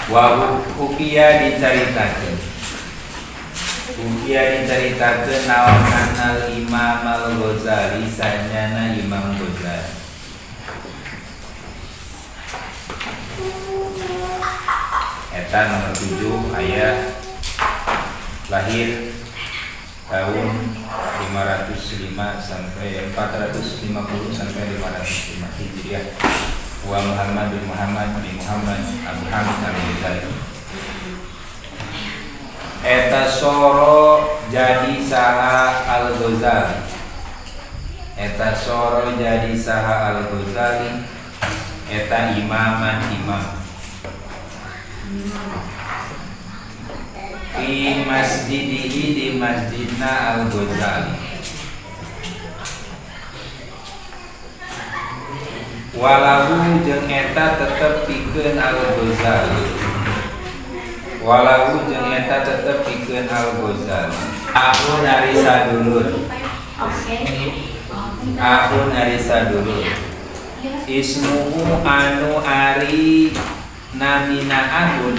Wa ukiya dicaritakeun. Ukiya dicaritakeun naon kanal Imam Al-Ghazali sanyana Imam Ghazali. Eta nomor 7 aya lahir tahun 505 sampai 450 sampai 505 Hijriah. Wa Muhammad bin Muhammad bin Muhammad Abu Hamid Al-Ghazali. Eta soro jadi saha Al-Ghazali. Eta soro jadi saha Al-Ghazali. Eta imaman imam. Di masjidihi di masjidna Al-Ghazali. Walahu jeung eta tetep pikeun Al-Ghazali. Walahu jeung eta tetep pikeun Al-Ghazali. Aku nari sadulur. Aku nari sadulur. Ismuhu anu ari namina ahun.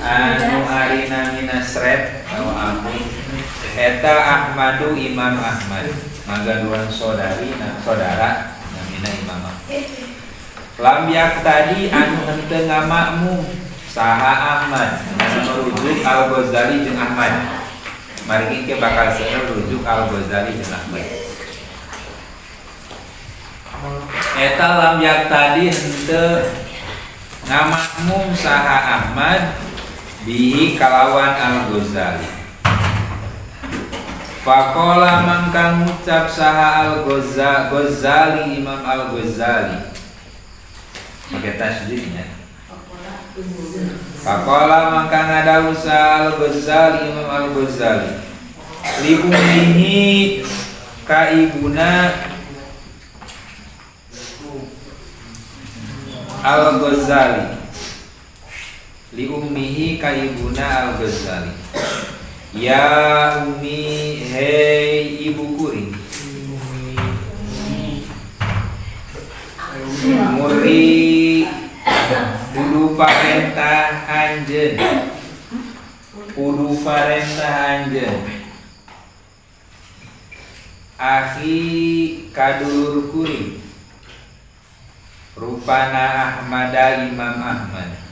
Anu ari namina sret atau aku. Eta Ahmadu Imam Ahmad. Magaduan saudari na saudara namina Imam Ahmad. Lam yak tadi anu henteu ngamakmum saha Ahmad. Anu merujuk Al-Ghazali jeung Ahmad. Mari ke bakal seueur rujuk Al-Ghazali jeung Ahmad. Eta lam yak tadi henteu ngamakmum saha Ahmad bihi kalawan Al-Ghazali. Faqala mangkang ngucap saha Al-Ghazali Imam Al-Ghazali. Pakai tasdidnya. Faqala mangkang ngadawu saha Al-Ghazali Imam Al-Ghazali. Li ummihi ka ibuna Al-Ghazali. Li ummihi ka ibuna Al-Ghazali. Ya ummi hei ibu kuring. Muri kudu parentah anjeun. Kudu parentah anjeun. Akhi kadulur kuring. Rupana Ahmada Imam Ahmad.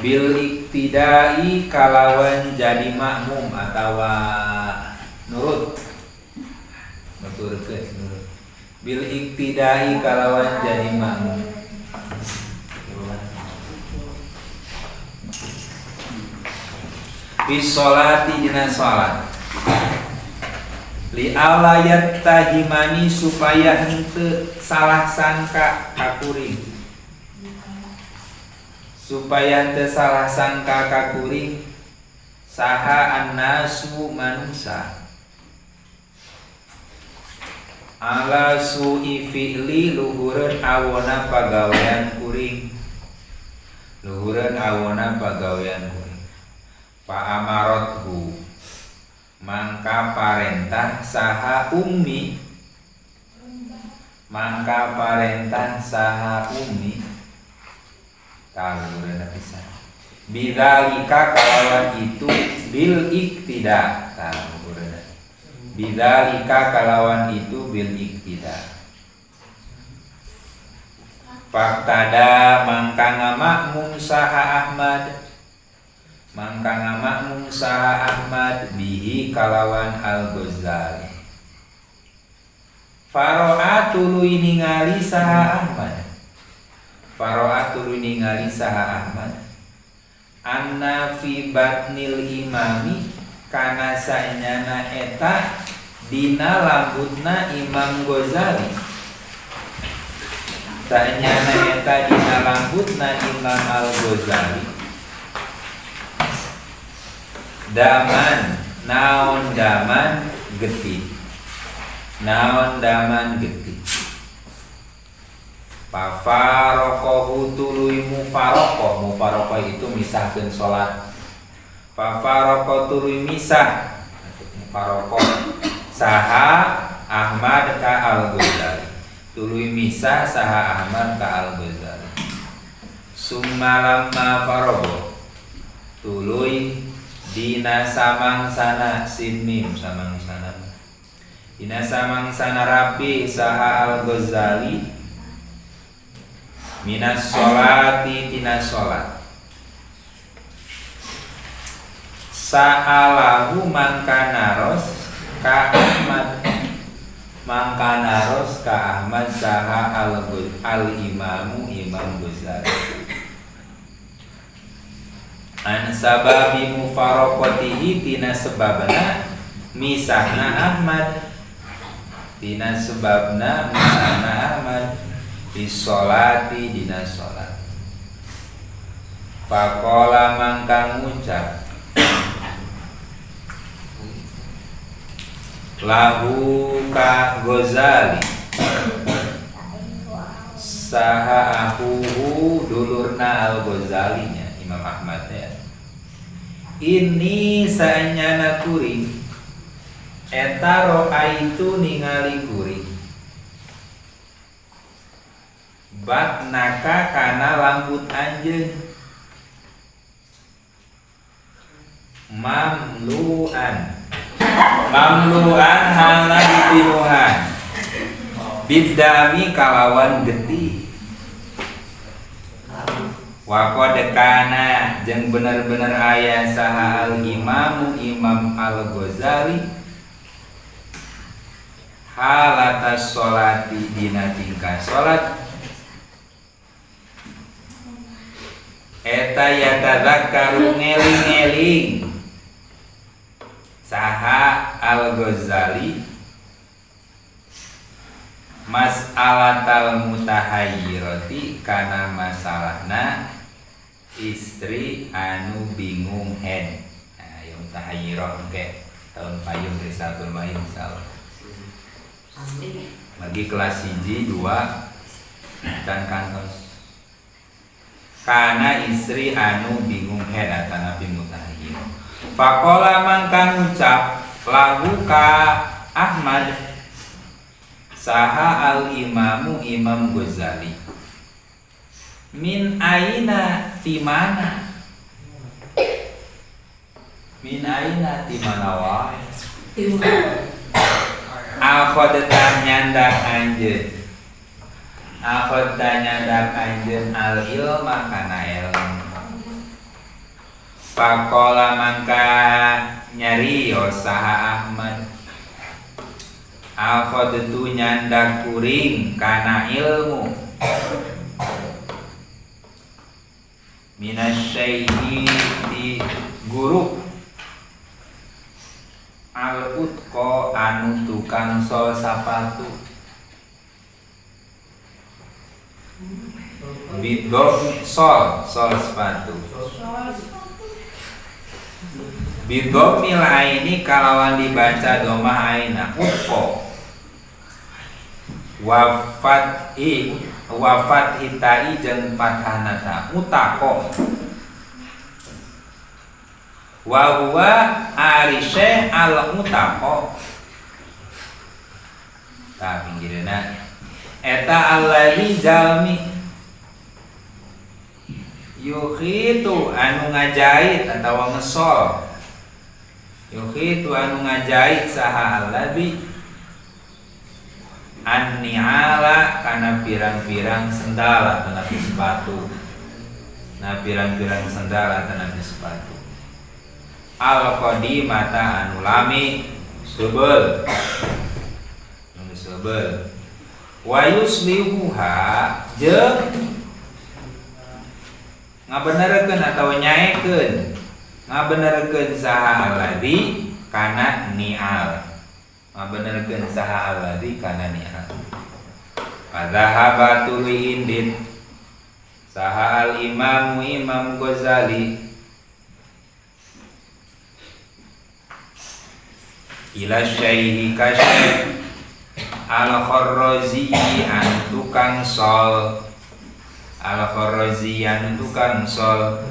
Bil iktidai kalawan jadi makmum atau nurut. Nuturkeun nurut. Bil iktidai kalawan jadi makmum. Bis sholati dina salat. Li alayat tahimani supaya henteu salah sangka kakuring. Supaya teu salah sangka kakuring saha annasu manusa ala su'i fi'li luhureun awona pagawean kuring. Luhureun awona pagawean kuring. Pa amarothu mangka parentah saha ummi. Mangka parentah saha ummi. Tahu benar bisa. Bidzalika kalawan itu bil iktida. Tahu benar. Bidzalika kalawan itu bil iktida. Faktada mangka ngamakmum saha Ahmad. Mangka ngamakmum saha Ahmad bihi kalawan Al-Ghazali. Faro'a tuluy ningali saha Ahmad. Faro'a tuluy ningali saha Ahmad anna fi batnil imami kana saenyana eta dina lambutna Imam Ghazali. Saenyana eta dina lambutna Imam Al-Ghazali. Daman naon daman getih. Naon daman getih. Fafarokohu tuluy mufarokoh. Mufarokoh itu misahkeun sholat. Fafarokoh tuluy misah. Mufarokoh saha Ahmad ka Al-Ghazali. Tuluy misah saha Ahmad ka Al-Ghazali. Summalamma farogo tuluy dina samangsana sin mim samangsana dina samangsana rapi saha Al-Ghazali minas sholati tina sholat sa'alahu mangkanaros ka Ahmad mangkanaros ka Ahmad saha al-imamu Imam Ghazali an sababi mufaraqatihi tina sebabna misahna Ahmad tina sebabna misahna Ahmad di sholati dina sholat faqala mangkang ngucap lahu ka Ghazali saha ahuhu dulurna Al-Ghazalinya Imam Ahmad ya ini saenyana kuring eta ro'aitu ningali kuring bak naka kana lambut anjeun mamluan halna dipinuhan bidami kalawan getih waqad kana jeung bener-bener aya saha al-imamu Imam Al-Ghazali halatas sholati dina tingkah sholat eta yatadzakkaru ngeling-ngeling saha Al-Ghazali mas'alatal mutahayyirati kana masalahna istri anu bingung hen yang mutahayyirah engke tahun payung Risatul Main insyaallah bagi kelas 1 2 dan kantos kana istri anu bingung hen atana nabi mutahayyirah faqala mangkang ucap lahu ka Ahmad saha al-imamu Imam Ghazali min aina timana wae akhadta nyandak anjeun al-ilma kana ilmu faqala mangka nyarios saha Ahmad akhadtu nyandak kuring kana ilmu minasyaikhi di guru al-utqa anu tukang sol sapatu bidom sol sepatu bidomil aini kalawan dibaca domah aina utqa wafat hitai jeung fathanata utaqo wa huwa arisy al-utaqo ta pinggirna eta allazi jalmi yukhitu anu ngajait atawa ngesol yukhitu anu ngajait saha allazi an-ni'ala kana pirang-pirang sendal atau nabi sepatu pirang-pirang sendal atau nabi sepatu al-qadimata anu lami sebel wa yuslihuha jeung ngabenerkeun atawa nyaekeun ngabenerkeun saha alladzi kana ni'al ngabenerkeun saha alladzi kana ni'al padahaba tuluy indit saha al-imamu Imam Ghazali ila syaihi kasyf al-Kharrazi an tukang sol al-Kharrazi an tukang sol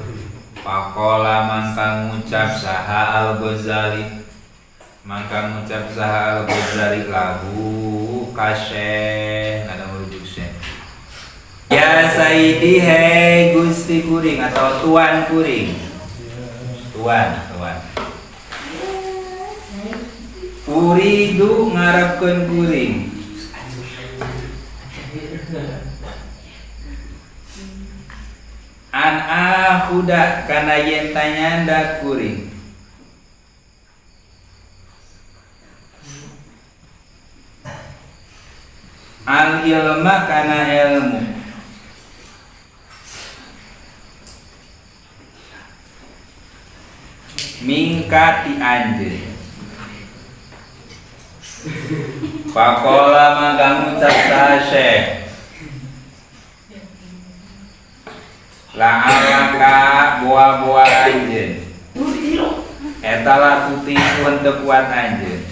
faqala mangkang ngucap saha al-Ghazali mangkang ngucap saha al-Ghazali lahu kasyekh ada merujuk syekh ya sayyidi hai gusti Gusti kuring atau tuan kuring. Tuan. Uridu ngarepkeun kuring. An akhuda kana yen tanyanda kuring. Al ilma kana ilmu. Mingka ti anjeun. Pakola mangga ngucap saha Syekh. La'alaka boa-boa anjeun. Eta la tutihun teu kuat anjeun.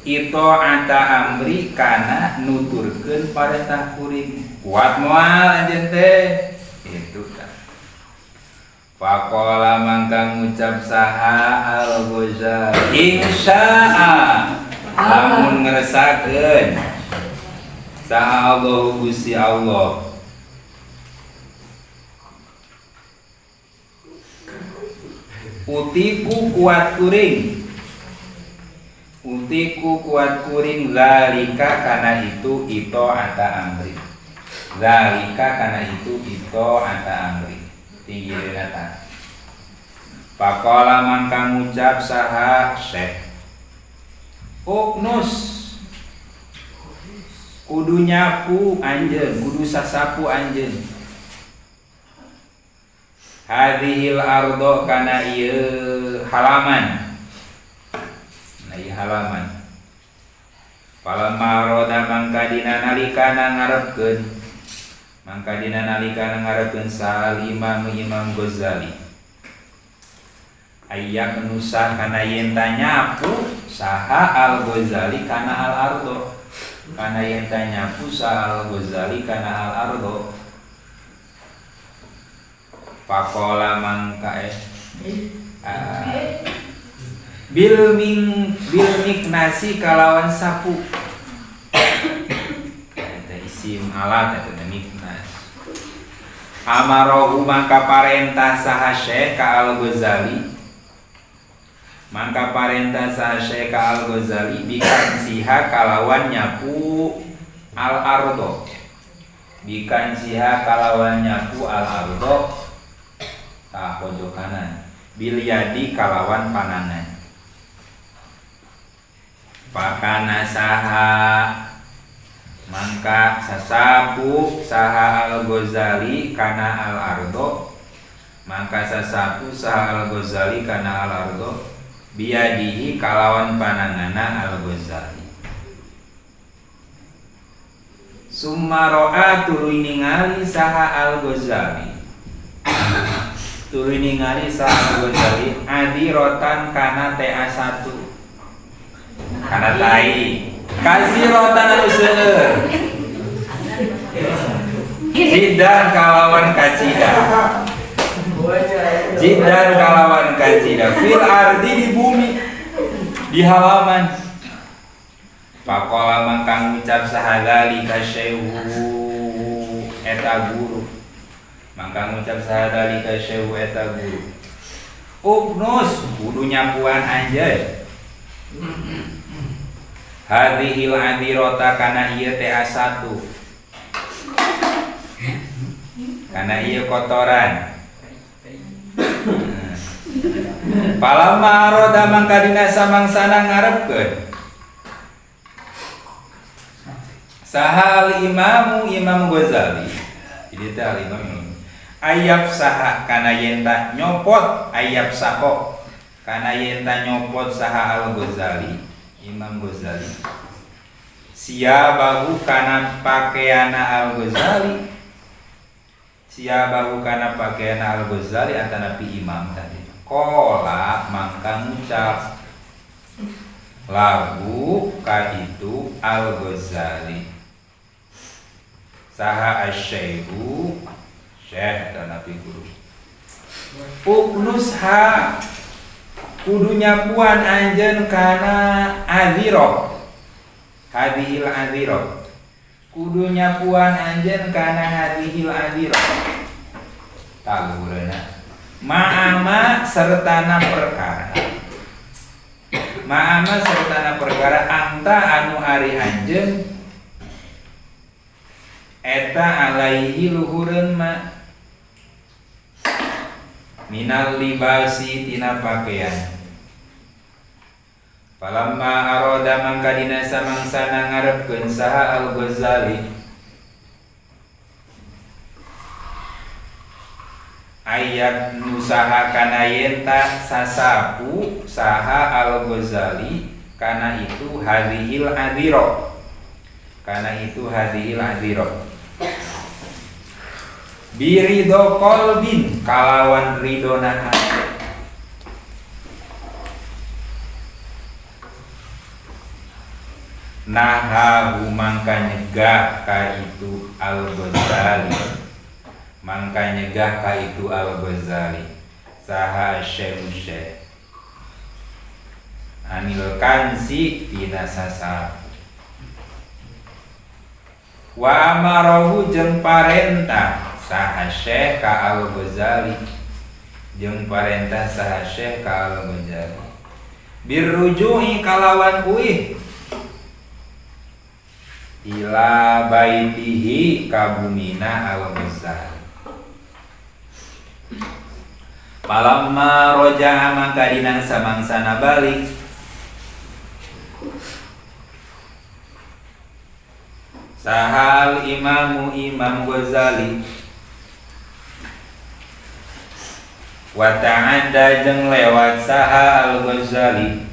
Ito anta amri kana nuturkeun parentah kuring. Kuat moal anjeun teh. Itu kan. Faqala mangka ngucap saha Al-Ghazali insya'a lamun ngresakeun saha Allah Gusti Allah utiku kuat kuring zalika kana itu ito anta amri zalika kana itu ito anta amri tinggi data. Pakola mangka ngucap saha Syekh. Uknus kudu nyapu anjeun, kudu sasapu anjeun. Hadhil ardo kana ieu halaman. Nah ieu halaman. Palamma roda mangka dina nalikana ngarepkeun mangka dina nalikana ngarepkeun Imam Ghazali ayyak nusa kana yen tanyapu saha Al-Ghazali kana al-ardo kana yen tanyapu saha Al-Ghazali kana al-ardo. Pakola mangka bil miknasi kalawan sapu eta isim alat eta miknas. Amarohu mangka parentah saha Syekh ka Al-Ghazali mangka parentah saha Syekh ka Al-Ghazali bikan siha kalawan nyapu al-ardo bikan siha kalawan nyapu al-ardo ta pojok kanan bil yadi kalawan panangan. Pakana saha mangka sasapu saha Al-Ghazali kana al-ardo mangka sasapu saha Al-Ghazali kana al-ardo biadihi kalawan panangana Al-Ghazali. Summaro'a tuluy ningali saha Al-Ghazali Al-Ghazali adirotan kana TA1 kana tai kasirotan anu seueur jidan kalawan kacida fil ardi di bumi di halaman. Pakola mangka ngucap saha dalika syaihu eta guru mangka ngucap saha dalika syaihu eta guru uknus kudu nyapuan anjeun hadhil adirota kana ieu TA1 kana ieu kotoran. Palamma roda mangka dina samangsana ngarepkeun saha al-imamu Imam Ghazali jadi teh al-imam ayab saha kana yen ta nyopot ayab saho kana yen ta nyopot saha Al-Ghazali Imam Ghazali siabahu kana pakaiana Al-Ghazali atanapi imam tadi kola mangka ngucap lagu ka itu Al-Ghazali saha asy-syaihu syekh tanapi guru uknus ha kudu nyapuan anjeun kana adhiro hadhil adhiro kudu nyapuan anjeun kana hadhil adira talureuna ma'ama sertana perkara anta anu ari anjeun eta alaihi luhureun ma minal libasi tina pakaian. Falamma aroda mangka dina samangsana ngarepkeun saha Al-Ghazali ayat nusaha kana yenta sasapu saha Al-Ghazali kana itu hadhil adhira birido kolbin kalawan ridona hati nahahu mangka nyegah ka itu Al-Ghazali saha syekh anil kansi tina sasapu wa amarahu jeung parentah saha syekh ka Al-Ghazali birruju'i kalawan uih ila baitihi kabumina Al-Ghazali palamma roja'a maka dinang samangsana balik sahal Imam Ghazali wa ta'adda jeung lewat saha Al-Ghazali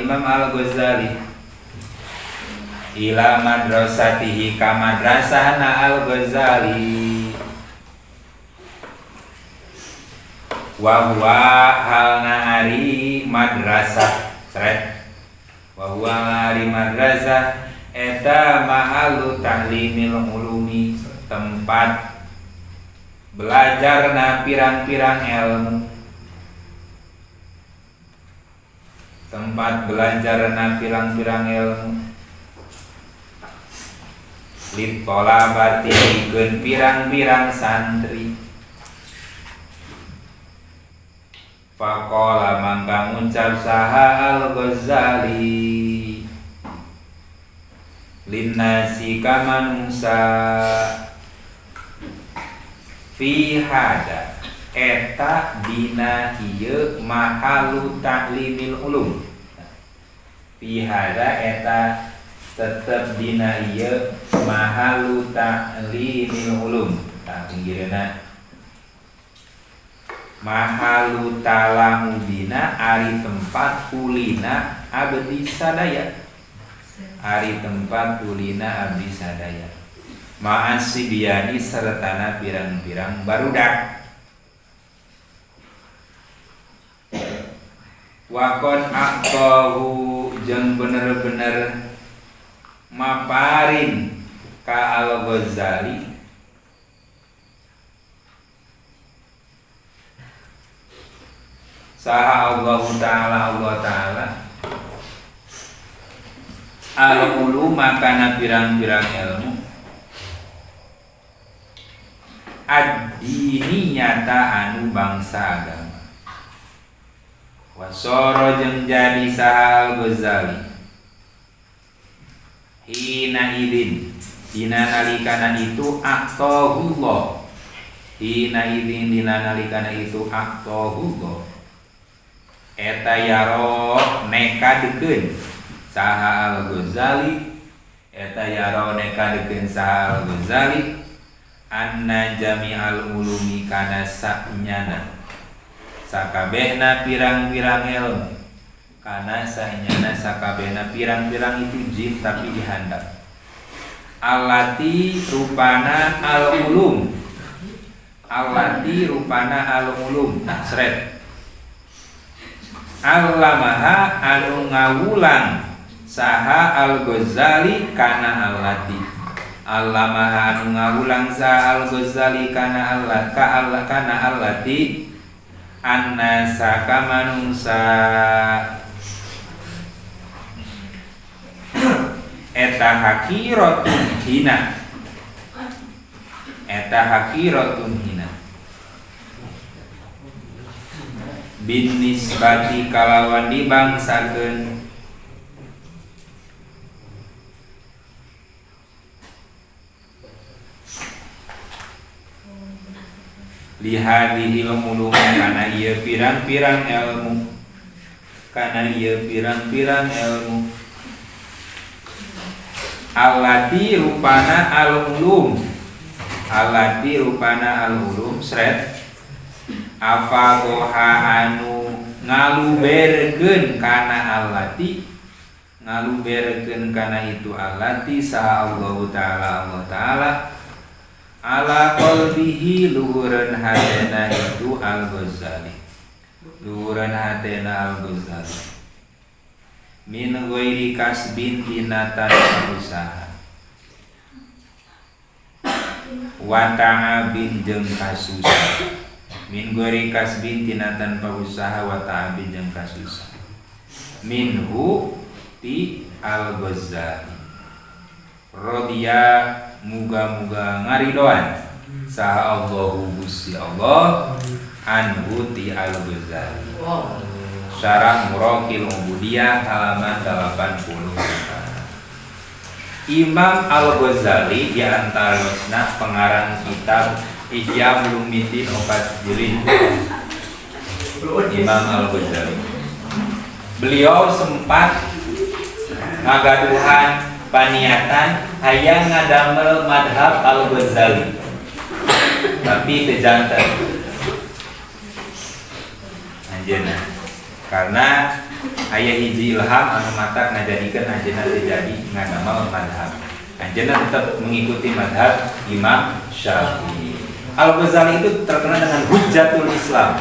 Imam Al-Ghazali ila madrasatihi ka madrasahna Al-Ghazali wa huwa halna ari madrasah eta mahalu tahlimil ulumi tempat belajarna pirang-pirang ilmu lit tolabati dikeun pirang-pirang santri faqala mangka ngucap saha Al-Ghazali linnasi ka manungsa fi hada eta dina ieu mahalu ta'limil ulum fi hada eta tetep dina ieu mahalu ta'limil ulum tah pinggireuna mahalu talamu dina ari tempat kulina abdi sadaya ma'asibiani sertana pirang-pirang barudak wakon aqtahu jeung bener-bener maparin ka Al-Ghazali saha Allah Ta'ala al-uluma kana pirang-pirang ilmu ad-diniyata anu bangsa agama wasoro jeung jadi saha Al-Ghazali hina idin dina nalikana itu aqtahullah eta yaro nekadekeun saha Al-Ghazali anna jami'al ulumi kana sa'nyana sakabehna pirang-pirang ilmu kana sa'nyana sakabehna pirang-pirang itu jin tapi dihandap allati rupana al-ulum sret allamaha anu ngawulang saha Al-Ghazali kana allati allamaha anu ngawulang saha Al-Ghazali kana allati anna saka manungsa eta hakiratun hina. Eta hakiratun hina. Bin nisbati kalawan dibangsakeun lihadihi ulum kana ieu pirang-pirang ilmu, kana ieu pirang-pirang ilmu allati rupana al-ulum, allati rupana al-ulum sret afagoha anu ngaluberkeun kana allati, ngaluberkeun kana itu allati sa Allah Ta'ala ala qalbihi luhuran hatena itu Al-Ghazali, luhuran hatena Al-Ghazali min ghairi kasbin tinatan usaha wa ta'abin jeung kasusah, min ghairi kasbin tinatan pausaha wa ta'abin jeung kasusah, minhu ti Al-Ghazali rodiya muga-muga ngaridoan saha Allahu Gusti Allah anhu ti Al-Ghazali. Syarah Muraqil Ubudiyah halaman 80. Imam Al-Ghazali di antaranya pengarang kitab Ihya Ulumuddin 4 jilid. Imam Al-Ghazali beliau sempat ngagaduhan paniatan hayang ngadamel madhab Al-Ghazali tapi teu janten anjeunna karena aya hiji ilham anu matak ngajadikeun anjeunna teu jadi ngadamel madhab, anjeunna tetap mengikuti madhab Imam Syafi'i. Al-Ghazali itu terkenal dengan hujjatul Islam,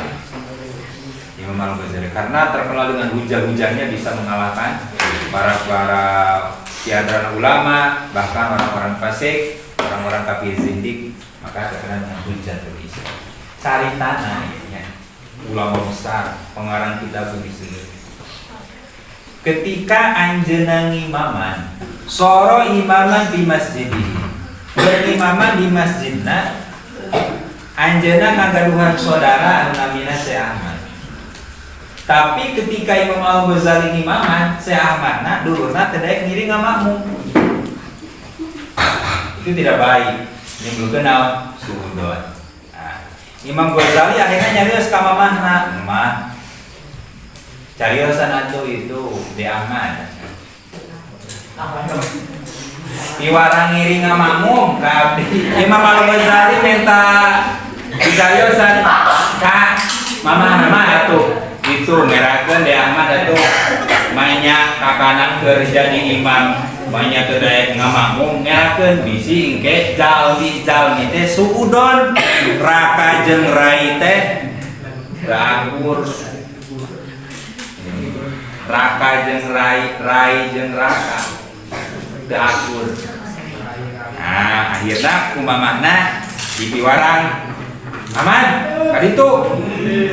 Imam Al-Ghazali, karena terkenal dengan hujah-hujahnya bisa mengalahkan para tiadran ulama, bahkan orang-orang fasik, orang-orang kafir zindik, maka terkenal dengan hujjatul Islam. Caritana ya, ulama besar, pengarang kitab begitu. Ketika anjeunna ngimaman, soro imaman di masjid ini, berimaman di masjidna, anjeunna ngagaduhan saudara anu namina Syekh Ahmad. Tapi ketika Imam Al-Ghazali ngimaman, Syekh Ahmadna dulurna teu daek ngiring ngamakmum. Itu tidak baik. Ini belum kenal suudon. Nah, Imam Ghazali akhirnya nyarios ka mamahna, "Mah, cariosan atuh itu di Ahmad." Iwarang ngiring ngamakmum ka abdi. Imam Al-Ghazali minta dicariosan ka mamahna mah atuh. Itu ngerakeun di Ahmad atuh banyak kakanan kerja di imam, banyak teu daek ngamakmum ngerakeun bisi engke jalmi teh suudon raka jeung rai teh akur, raka jeung rai jeung raka teu akur. Nah akhirna kumamahna dipiwarang aman kaditu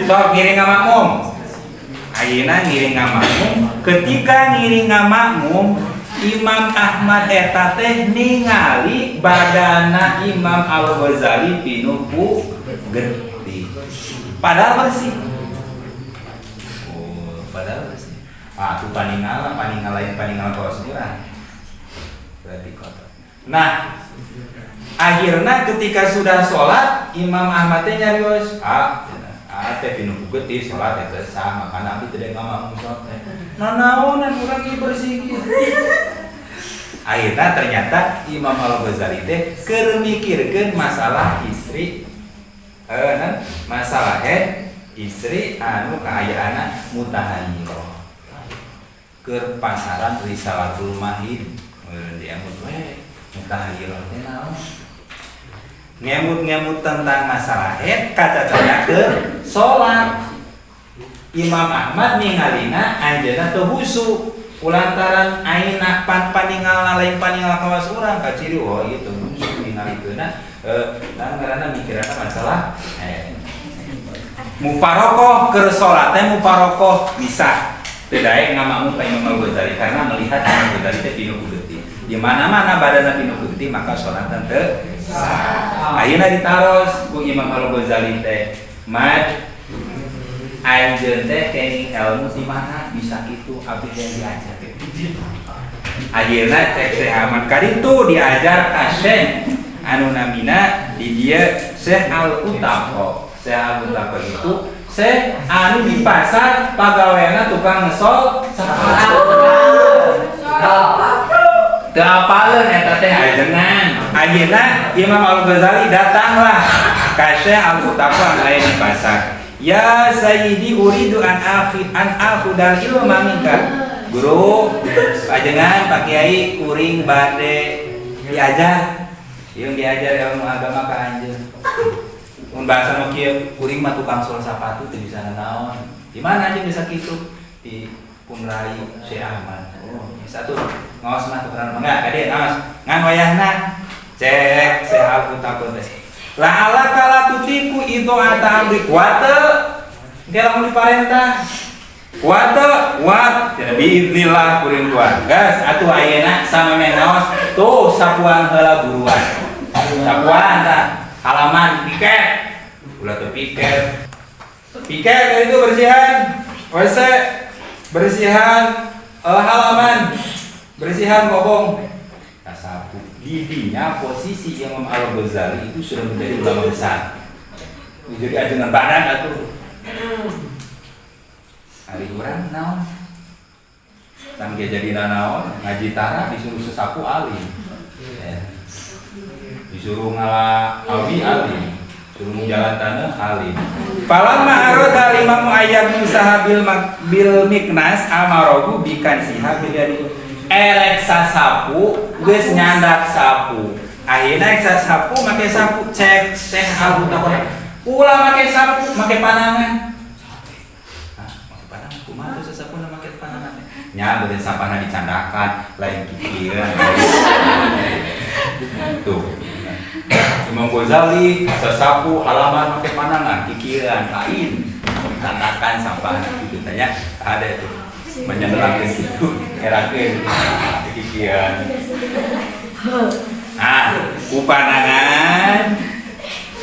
sok ngiring ngamakmum. Ayeuna ngiring ngamakmum, ketika ngiring ngamakmum Imam Ahmad eta teh ningali badana Imam Al-Ghazali pinuku geuti. Padahal bersih. Oh, padahal bersih. Ah, tu paningala kaos urang. Berarti kotor. Nah, akhirnya ketika sudah sholat Imam Ahmad teh nyarios, teh pinuku geuti sholat eta sah makana abdi teu daek ngamakmum sholat teh. Nanaonan urang ieu bersih kieu. Akhirnya ternyata Imam Al-Ghazali teh keur mikirkeun masalah istri masalah istri anu kaayaana mutahayyirah. Keur pasaran Risalatul Mahid diamut we mutahayyirah teh naon? Ngemut-ngemut tentang masalah kaca-caca ke sholat. Imam Ahmad ningalina anjeunna teu husu kulantaran aina paningal lain paningal kawas urang kaciri oh ieu teu husu ningalikeunna ngaranna mikiranna masalah mufarokoh keur sholat teh mufarokoh bisa teu daek ngamakmum ka Imam Al-Ghazali karena melihat Imam Ghazali teh pinu ku geuting. Di mana-mana badanna pinu ku geuting maka salatna teu sah. Ayeuna ditaros ku Imam Al-Ghazali teh, "Mad anjeun teh kenging ilmu di mana bisa kitu abdi yang diajar." Ayeuna cek Syekh Ahmad kaditu diajar ka Syekh anu namina di dieu Syekh Al-Utaqa. Syekh Al-Utaqa itu Syekh anu di pasar pagaweana tukang ngesol sapatu. Teu apaleun eta teh ajengan. Ayeuna Imam Al-Ghazali datanglah ka Syekh Al-Utaqa anu aya di pasar. "Ya Sayyidi uridu an akhudal ilma minka." Guru, ajengan Pak Kiai kuring bade diajar. Yang diajar ilmu agama ka anjeun. Mun bahasa mah kieu kuring mah tukang sol sapatu teu bisa naon. Di mana anjeun bisa kitu? Di Punrai Syekh Ahmad. Oh, satu ngaos mah tukeran mangga gade ngaos. Ngan wayahna cek Syekh Al-Utaqa teh. La ala kala tutiku itu ata amri kuate. Dia lamun diparentah. Kuate, wat, biidznillah kuring tuan. Gas atuh ayeuna sameme naos tuh sapuan heula buruan. Sapuan tah halaman piket. Ulah teu piket. Piket itu bersihan WC, bersihan halaman, bersihan kobong. Sapu didinya posisi Imam Al-Ghazali itu sudah menjadi ulama besar. Jadi ajengan badan atuh. Hari urang naon? Tangge jadi naon? Ngaji tara disuruh sesapu alim. Disuruh ngala awi alim. Suruh jalan tanah alim. Falamma arada Imam Ayyad usaha bil miknas amarogu bikan siha bilyadi. Erek sasapu geus nyandak sapu. Ayeuna ek sasapu make sapu cek Syekh Al-Utaqa. Ulah make sapu make panangan. Nya beureun sapana dicandakan lain pikiran. Tuh. Imam Ghazali sasapu halaman make panangan pikiran lain. Dicandakan sampah kitu tanya ada itu. Menyenangkan gitu. Erakeun pikiran. Ku panangan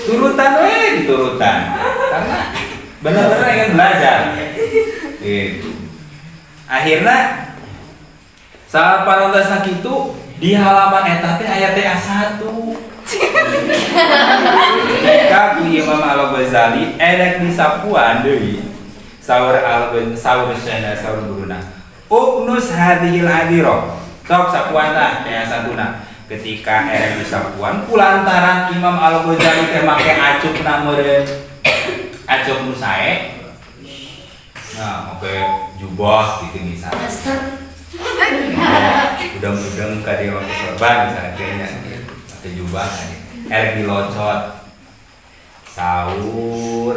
turutan we diturutan. Karena benar-benar ingin belajar. Gitu. Akhirnya saat parantos sakitu di halaman eta teh aya TA1. Ka ku Imam Al-Ghazali erek disapuan deui. Saur guruna. Uknus hadhil adira. Sok sapuan tah TA1na. Ketika erek disapuan kulantaran Imam Al-Ghazali teh make acukna meureun. Acuk nu sae. Nah, oke jubah gitu misalnya. Udang-udang ka dia make sorban misalnya kayaknya. Pakai jubah kan. Erek dilocot. Saur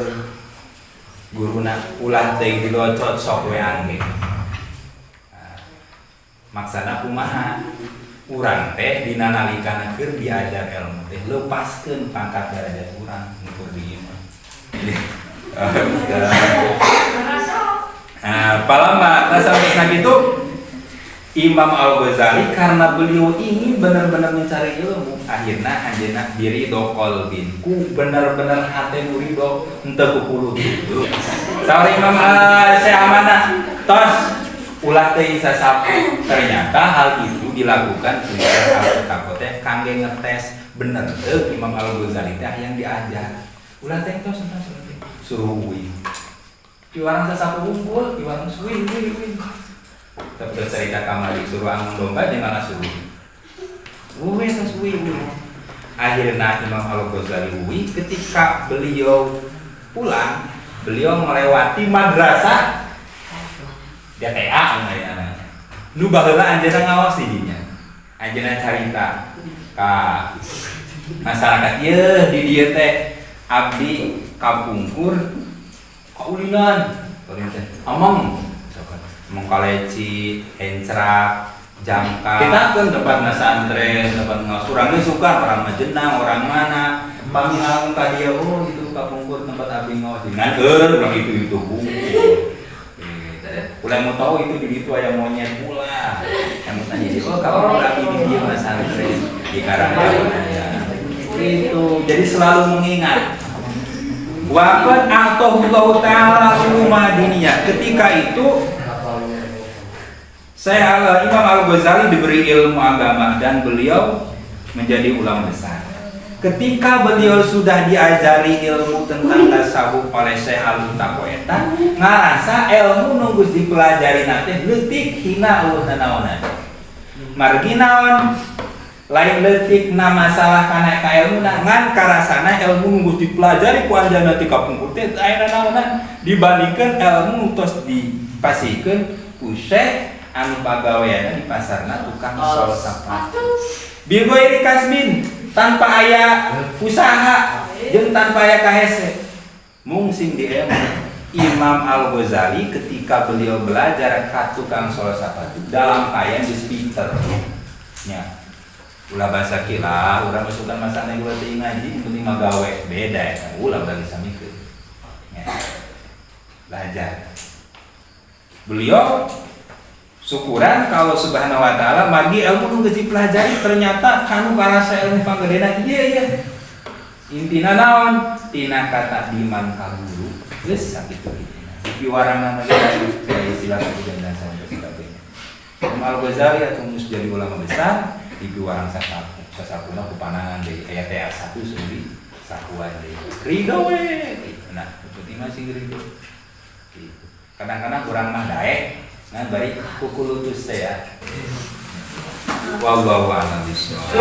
guruna ulah teh dilocot sok we angge. Maksana kumaha? Urang teh dina nalikana keur diajar ilmu teh lepaskeun pangkat derajat urang ngukur di imam. Palama sampai itu Imam Al-Ghazali karena beliau ini benar-benar mencari ilmu, akhirnya anjeunna diri do qalbin ku benar-benar hate nu ridho henteu ku gitu. Saur Imam Syekh Ahmad tos ulah teh sasapu. Ternyata hal itu dilakukan oleh Al-Utaqa teh kangge ngetes bener teu Imam Al-Ghazali teh yang diajar. Ulah teh tos suruh uwi. Iwarang sasapu unggul, iwarang suwi. Tapi cerita kamari suruh angon domba dia malah suwi. Suwi. Akhirnya Imam Al-Ghazali uwi ketika beliau pulang, beliau melewati madrasah DTA namanya. Nu baheula anjeunna ngaos di dinya. Anjeunna carita ka masyarakat ieu di dieu teh abdi kapungkur kaulinan amang kaleci encrak jangka kita kan tempat santren tempat ngasurang suka orang majenang orang mana pamilang ka dia oh itu kapungkur tempat abdi ngaos dengan ulang itu ulah mau tahu itu di situ aya monyet pula yang Nah jadi kalau lagi di dia pesantren di Karangjawa ya. Itu jadi selalu mengingat waqad atahullahu ta'ala uluma dunia. Ketika itu Imam Al-Ghazali diberi ilmu agama dan beliau menjadi ulama besar. Ketika beliau sudah diajari ilmu tentang tasawuf oleh Syekh Al-Mutakoeta, ngarasa ilmu nunggus dipelajari nanti letik hina ulun naonan. Margi naon lain letik na masalah kana ka ilmu ngan karasana ilmu nunggus dipelajari ku anjeunna ti kapungkur teh ayeuna naonan dibandingkeun ilmu tos dipasikeun ku Syekh anu pagaweana di pasarna tukang sol sapatu. Bigoiri kasbin tanpa aya usaha jeung tanpa aya kahese. Mung sing di Imam Al-Ghazali ketika beliau belajar ka tukang sol sapatu dalam kayan di speaker. Nya. Ulah bahasa kila, urang masukan masana gua teh ngaji penting magawe beda ya. Ulah bagi samikeun. Ya. Belajar. Beliau syukuran kalau subhanahu wa ta'ala margi ilmu nu geus dipelajari ternyata kanu karasa ilmu panggedena iya intina naon tina kata diman ka guru geus sakitu kitu piwarana mah dari istilah dan sampai sebagainya. Imam Al-Ghazali atau mus jadi ulama besar di piwarang sasapuna ku panangan deui aya teh satu sendiri sakuan deui ridho we nah penting masih ridho gitu. Kadang-kadang kurang mah daek. Nah, bari kukulutus teh ya. Wallahu a'lam bishawab.